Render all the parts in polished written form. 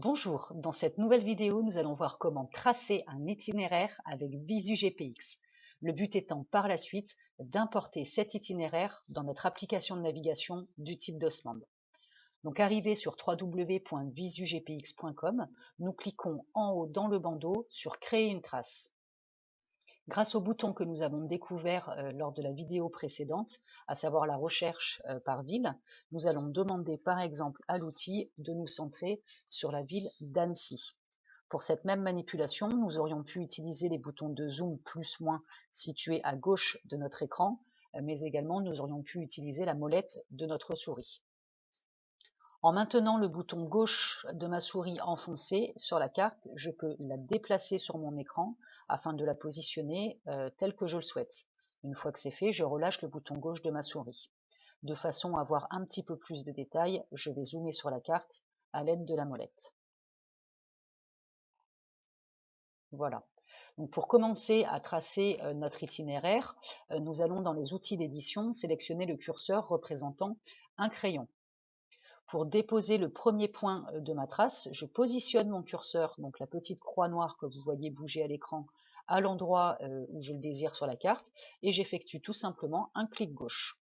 Bonjour, dans cette nouvelle vidéo, nous allons voir comment tracer un itinéraire avec Visu GPX. Le but étant par la suite d'importer cet itinéraire dans notre application de navigation du type d'Osmand. Donc arrivé sur www.visugpx.com, nous cliquons en haut dans le bandeau sur Créer une trace. Grâce au bouton que nous avons découvert lors de la vidéo précédente, à savoir la recherche par ville, nous allons demander par exemple à l'outil de nous centrer sur la ville d'Annecy. Pour cette même manipulation, nous aurions pu utiliser les boutons de zoom plus-moins situés à gauche de notre écran, mais également nous aurions pu utiliser la molette de notre souris. En maintenant le bouton gauche de ma souris enfoncé sur la carte, je peux la déplacer sur mon écran afin de la positionner telle que je le souhaite. Une fois que c'est fait, je relâche le bouton gauche de ma souris. De façon à avoir un petit peu plus de détails, je vais zoomer sur la carte à l'aide de la molette. Voilà. Donc pour commencer à tracer notre itinéraire, nous allons dans les outils d'édition sélectionner le curseur représentant un crayon. Pour déposer le premier point de ma trace, je positionne mon curseur, donc la petite croix noire que vous voyez bouger à l'écran, à l'endroit où je le désire sur la carte, et j'effectue tout simplement un clic gauche.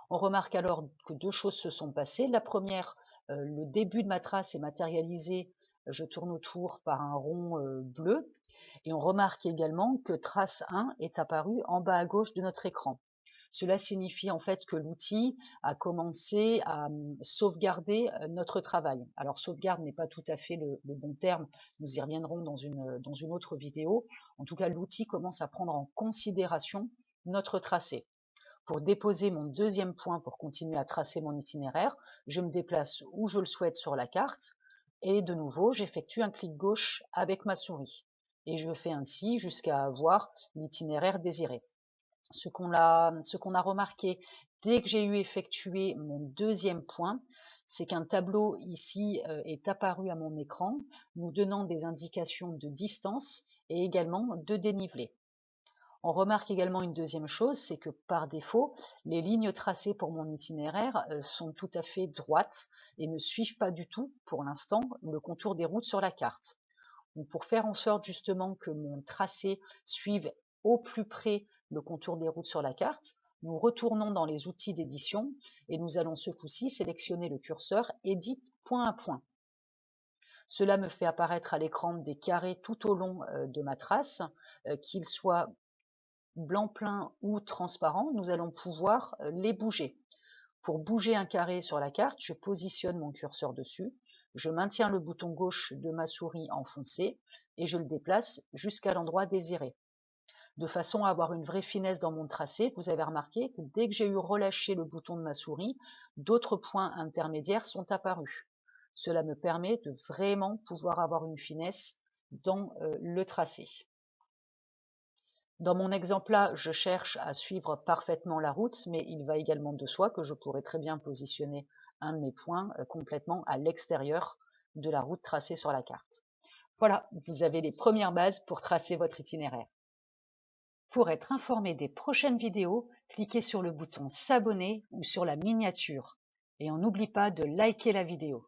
On remarque alors que deux choses se sont passées. La première, le début de ma trace est matérialisé, je tourne autour par un rond bleu, et on remarque également que trace 1 est apparue en bas à gauche de notre écran. Cela signifie en fait que l'outil a commencé à sauvegarder notre travail. Alors sauvegarde n'est pas tout à fait le bon terme, nous y reviendrons dans une autre vidéo. En tout cas, l'outil commence à prendre en considération notre tracé. Pour déposer mon deuxième point pour continuer à tracer mon itinéraire, je me déplace où je le souhaite sur la carte et de nouveau j'effectue un clic gauche avec ma souris. Et je fais ainsi jusqu'à avoir l'itinéraire désiré. Ce qu'on a remarqué dès que j'ai eu effectué mon deuxième point, c'est qu'un tableau ici est apparu à mon écran, nous donnant des indications de distance et également de dénivelé. On remarque également une deuxième chose, c'est que par défaut, les lignes tracées pour mon itinéraire sont tout à fait droites et ne suivent pas du tout, pour l'instant, le contour des routes sur la carte. Donc pour faire en sorte justement que mon tracé suive au plus près le contour des routes sur la carte, nous retournons dans les outils d'édition et nous allons ce coup-ci sélectionner le curseur Edit point à point. Cela me fait apparaître à l'écran des carrés tout au long de ma trace, qu'ils soient blanc plein ou transparent, nous allons pouvoir les bouger. Pour bouger un carré sur la carte, je positionne mon curseur dessus, je maintiens le bouton gauche de ma souris enfoncé et je le déplace jusqu'à l'endroit désiré. De façon à avoir une vraie finesse dans mon tracé, vous avez remarqué que dès que j'ai eu relâché le bouton de ma souris, d'autres points intermédiaires sont apparus. Cela me permet de vraiment pouvoir avoir une finesse dans le tracé. Dans mon exemple là, je cherche à suivre parfaitement la route, mais il va également de soi que je pourrais très bien positionner un de mes points complètement à l'extérieur de la route tracée sur la carte. Voilà, vous avez les premières bases pour tracer votre itinéraire. Pour être informé des prochaines vidéos, cliquez sur le bouton s'abonner ou sur la miniature. Et on n'oublie pas de liker la vidéo.